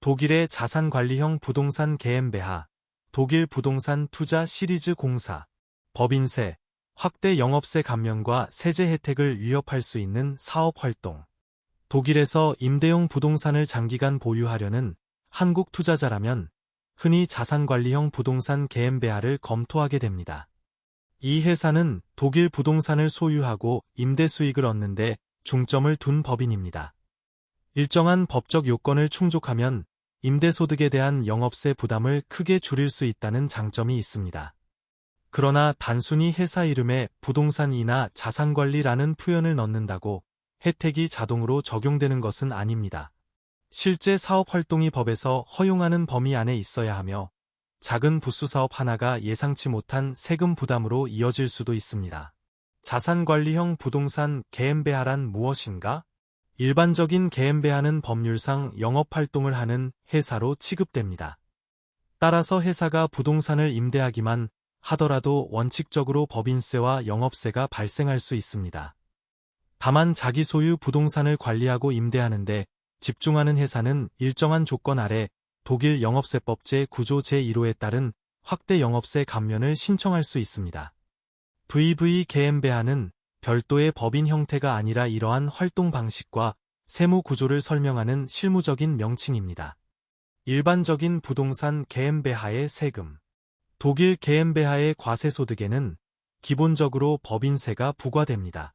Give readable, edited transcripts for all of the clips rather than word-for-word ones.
독일의 자산관리형 부동산 GmbH, 독일 부동산 투자 시리즈 공사, 법인세, 확대 영업세 감면과 세제 혜택을 위협할 수 있는 사업활동. 독일에서 임대용 부동산을 장기간 보유하려는 한국 투자자라면 흔히 자산관리형 부동산 GmbH를 검토하게 됩니다. 이 회사는 독일 부동산을 소유하고 임대 수익을 얻는데 중점을 둔 법인입니다. 일정한 법적 요건을 충족하면 임대소득에 대한 영업세 부담을 크게 줄일 수 있다는 장점이 있습니다. 그러나 단순히 회사 이름에 부동산이나 자산관리라는 표현을 넣는다고 혜택이 자동으로 적용되는 것은 아닙니다. 실제 사업활동이 법에서 허용하는 범위 안에 있어야 하며 작은 부수사업 하나가 예상치 못한 세금 부담으로 이어질 수도 있습니다. 자산관리형 부동산 GmbH란 무엇인가? 일반적인 GmbH는 법률상 영업활동을 하는 회사로 취급됩니다. 따라서 회사가 부동산을 임대하기만 하더라도 원칙적으로 법인세와 영업세가 발생할 수 있습니다. 다만 자기 소유 부동산을 관리하고 임대하는데 집중하는 회사는 일정한 조건 아래 독일 영업세법 제9조 제1호에 따른 확대 영업세 감면을 신청할 수 있습니다. VV GmbH는 별도의 법인 형태가 아니라 이러한 활동 방식과 세무 구조를 설명하는 실무적인 명칭입니다. 일반적인 부동산 GmbH의 세금. 독일 GmbH의 과세소득에는 기본적으로 법인세가 부과됩니다.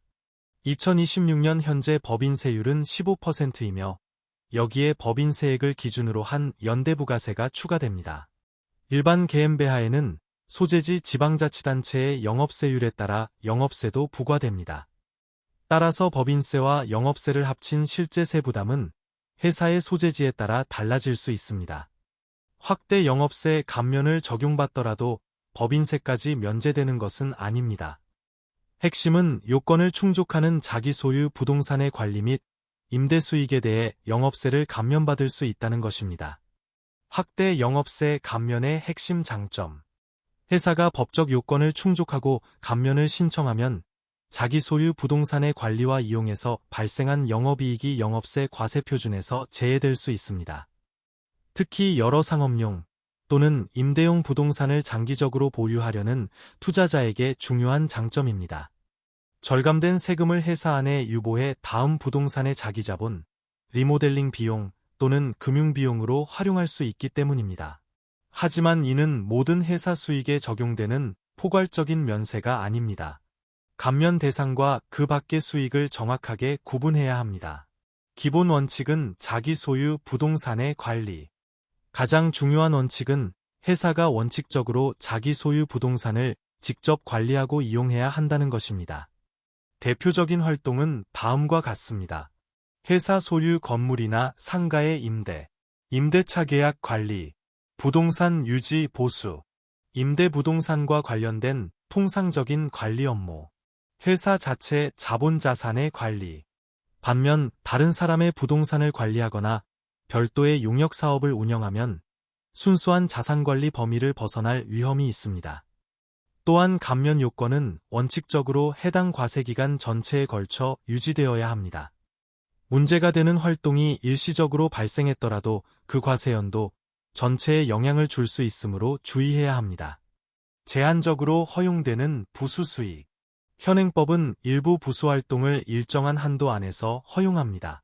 2026년 현재 법인세율은 15%이며 여기에 법인세액을 기준으로 한 연대부가세가 추가됩니다. 일반 GmbH에는 소재지 지방자치단체의 영업세율에 따라 영업세도 부과됩니다. 따라서 법인세와 영업세를 합친 실제 세부담은 회사의 소재지에 따라 달라질 수 있습니다. 확대 영업세 감면을 적용받더라도 법인세까지 면제되는 것은 아닙니다. 핵심은 요건을 충족하는 자기 소유 부동산의 관리 및 임대 수익에 대해 영업세를 감면받을 수 있다는 것입니다. 확대 영업세 감면의 핵심 장점. 회사가 법적 요건을 충족하고 감면을 신청하면 자기 소유 부동산의 관리와 이용에서 발생한 영업이익이 영업세 과세 표준에서 제외될 수 있습니다. 특히 여러 상업용 또는 임대용 부동산을 장기적으로 보유하려는 투자자에게 중요한 장점입니다. 절감된 세금을 회사 안에 유보해 다음 부동산의 자기자본, 리모델링 비용 또는 금융비용으로 활용할 수 있기 때문입니다. 하지만 이는 모든 회사 수익에 적용되는 포괄적인 면세가 아닙니다. 감면 대상과 그 밖의 수익을 정확하게 구분해야 합니다. 기본 원칙은 자기 소유 부동산의 관리. 가장 중요한 원칙은 회사가 원칙적으로 자기 소유 부동산을 직접 관리하고 이용해야 한다는 것입니다. 대표적인 활동은 다음과 같습니다. 회사 소유 건물이나 상가의 임대, 임대차 계약 관리, 부동산 유지 보수, 임대 부동산과 관련된 통상적인 관리 업무, 회사 자체 자본 자산의 관리. 반면 다른 사람의 부동산을 관리하거나 별도의 용역 사업을 운영하면 순수한 자산관리 범위를 벗어날 위험이 있습니다. 또한 감면 요건은 원칙적으로 해당 과세기간 전체에 걸쳐 유지되어야 합니다. 문제가 되는 활동이 일시적으로 발생했더라도 그 과세연도 전체에 영향을 줄 수 있으므로 주의해야 합니다. 제한적으로 허용되는 부수수익. 현행법은 일부 부수활동을 일정한 한도 안에서 허용합니다.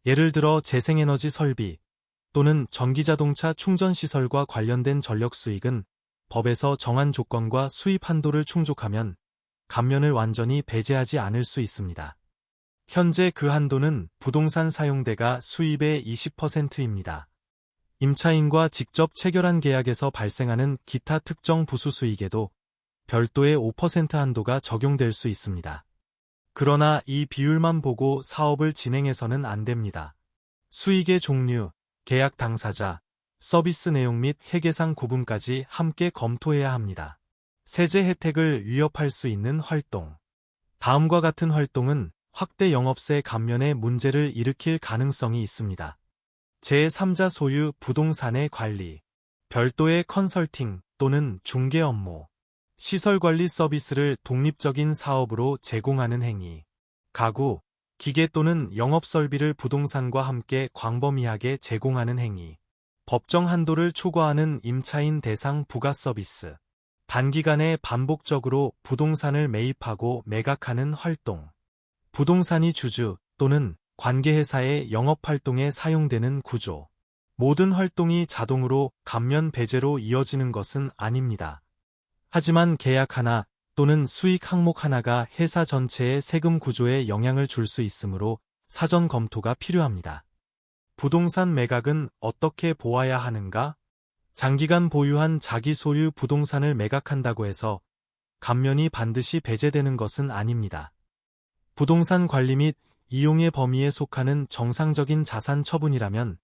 예를 들어 재생에너지 설비 또는 전기자동차 충전시설과 관련된 전력수익은 법에서 정한 조건과 수입 한도를 충족하면 감면을 완전히 배제하지 않을 수 있습니다. 현재 그 한도는 부동산 사용대가 수입의 20%입니다. 임차인과 직접 체결한 계약에서 발생하는 기타 특정 부수 수익에도 별도의 5% 한도가 적용될 수 있습니다. 그러나 이 비율만 보고 사업을 진행해서는 안 됩니다. 수익의 종류, 계약 당사자, 서비스 내용 및 회계상 구분까지 함께 검토해야 합니다. 세제 혜택을 위협할 수 있는 활동. 다음과 같은 활동은 확대 영업세 감면의 문제를 일으킬 가능성이 있습니다. 제3자 소유 부동산의 관리, 별도의 컨설팅 또는 중개 업무, 시설관리 서비스를 독립적인 사업으로 제공하는 행위, 가구, 기계 또는 영업설비를 부동산과 함께 광범위하게 제공하는 행위, 법정 한도를 초과하는 임차인 대상 부가 서비스, 단기간에 반복적으로 부동산을 매입하고 매각하는 활동, 부동산이 주주 또는 관계회사의 영업활동에 사용되는 구조. 모든 활동이 자동으로 감면 배제로 이어지는 것은 아닙니다. 하지만 계약 하나 또는 수익 항목 하나가 회사 전체의 세금 구조에 영향을 줄 수 있으므로 사전 검토가 필요합니다. 부동산 매각은 어떻게 보아야 하는가? 장기간 보유한 자기 소유 부동산을 매각한다고 해서 감면이 반드시 배제되는 것은 아닙니다. 부동산 관리 및 이용의 범위에 속하는 정상적인 자산 처분이라면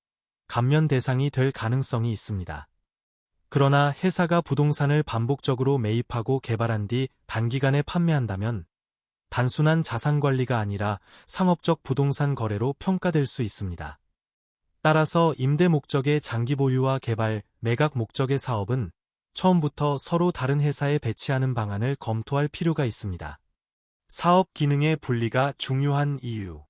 감면 대상이 될 가능성이 있습니다. 그러나 회사가 부동산을 반복적으로 매입하고 개발한 뒤 단기간에 판매한다면 단순한 자산 관리가 아니라 상업적 부동산 거래로 평가될 수 있습니다. 따라서 임대 목적의 장기 보유와 개발, 매각 목적의 사업은 처음부터 서로 다른 회사에 배치하는 방안을 검토할 필요가 있습니다. 사업 기능의 분리가 중요한 이유.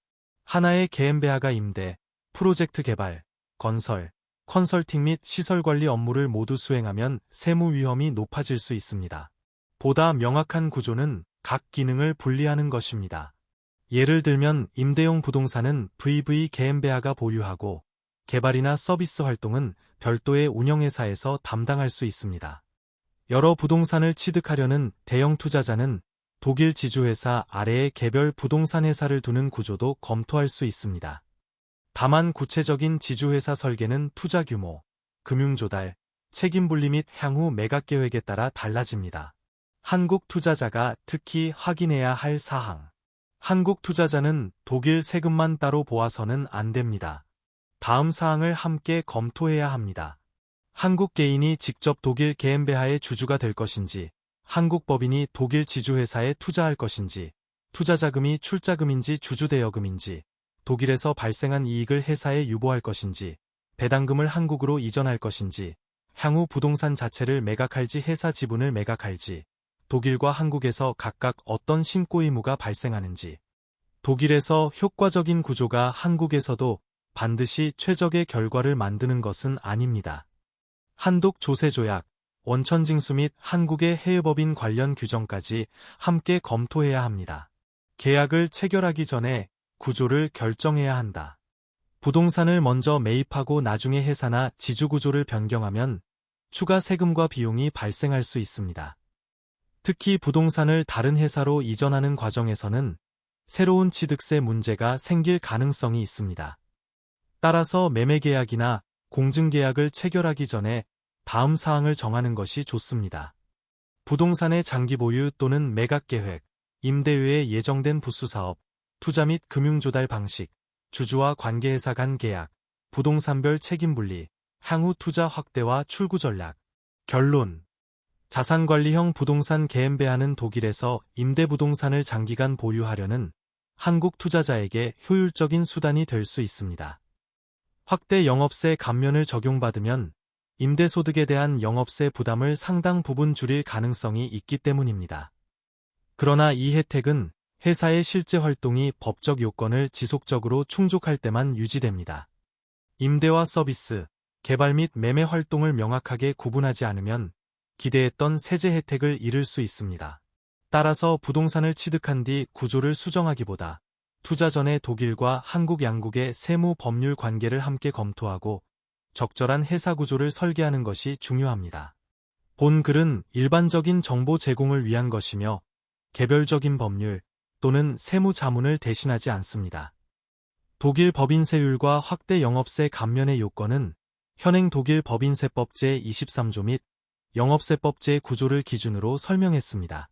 하나의 계엠베아가 임대, 프로젝트 개발, 건설, 컨설팅 및 시설 관리 업무를 모두 수행하면 세무 위험이 높아질 수 있습니다. 보다 명확한 구조는 각 기능을 분리하는 것입니다. 예를 들면 임대용 부동산은 VV 계엠베아가 보유하고 개발이나 서비스 활동은 별도의 운영회사에서 담당할 수 있습니다. 여러 부동산을 취득하려는 대형 투자자는 독일 지주회사 아래에 개별 부동산 회사를 두는 구조도 검토할 수 있습니다. 다만 구체적인 지주회사 설계는 투자 규모, 금융 조달, 책임 분리 및 향후 매각 계획에 따라 달라집니다. 한국 투자자가 특히 확인해야 할 사항. 한국 투자자는 독일 세금만 따로 보아서는 안 됩니다. 다음 사항을 함께 검토해야 합니다. 한국 개인이 직접 독일 계엠베아의 주주가 될 것인지, 한국 법인이 독일 지주회사에 투자할 것인지, 투자자금이 출자금인지 주주대여금인지, 독일에서 발생한 이익을 회사에 유보할 것인지, 배당금을 한국으로 이전할 것인지, 향후 부동산 자체를 매각할지 회사 지분을 매각할지, 독일과 한국에서 각각 어떤 신고 의무가 발생하는지, 독일에서 효과적인 구조가 한국에서도 반드시 최적의 결과를 만드는 것은 아닙니다. 한독 조세조약, 원천징수 및 한국의 해외법인 관련 규정까지 함께 검토해야 합니다. 계약을 체결하기 전에 구조를 결정해야 한다. 부동산을 먼저 매입하고 나중에 회사나 지주구조를 변경하면 추가 세금과 비용이 발생할 수 있습니다. 특히 부동산을 다른 회사로 이전하는 과정에서는 새로운 취득세 문제가 생길 가능성이 있습니다. 따라서 매매계약이나 공증계약을 체결하기 전에 다음 사항을 정하는 것이 좋습니다. 부동산의 장기 보유 또는 매각계획, 임대 외에 예정된 부수사업, 투자 및 금융조달 방식, 주주와 관계회사 간 계약, 부동산별 책임분리, 향후 투자 확대와 출구 전략. 결론. 자산관리형 부동산 계엠베아는 독일에서 임대부동산을 장기간 보유하려는 한국 투자자에게 효율적인 수단이 될 수 있습니다. 확대 영업세 감면을 적용받으면 임대소득에 대한 영업세 부담을 상당 부분 줄일 가능성이 있기 때문입니다. 그러나 이 혜택은 회사의 실제 활동이 법적 요건을 지속적으로 충족할 때만 유지됩니다. 임대와 서비스, 개발 및 매매 활동을 명확하게 구분하지 않으면 기대했던 세제 혜택을 잃을 수 있습니다. 따라서 부동산을 취득한 뒤 구조를 수정하기보다 투자 전에 독일과 한국 양국의 세무 법률 관계를 함께 검토하고 적절한 회사 구조를 설계하는 것이 중요합니다. 본 글은 일반적인 정보 제공을 위한 것이며 개별적인 법률 또는 세무 자문을 대신하지 않습니다. 독일 법인세율과 확대 영업세 감면의 요건은 현행 독일 법인세법 제23조 및 영업세법 제9조를 기준으로 설명했습니다.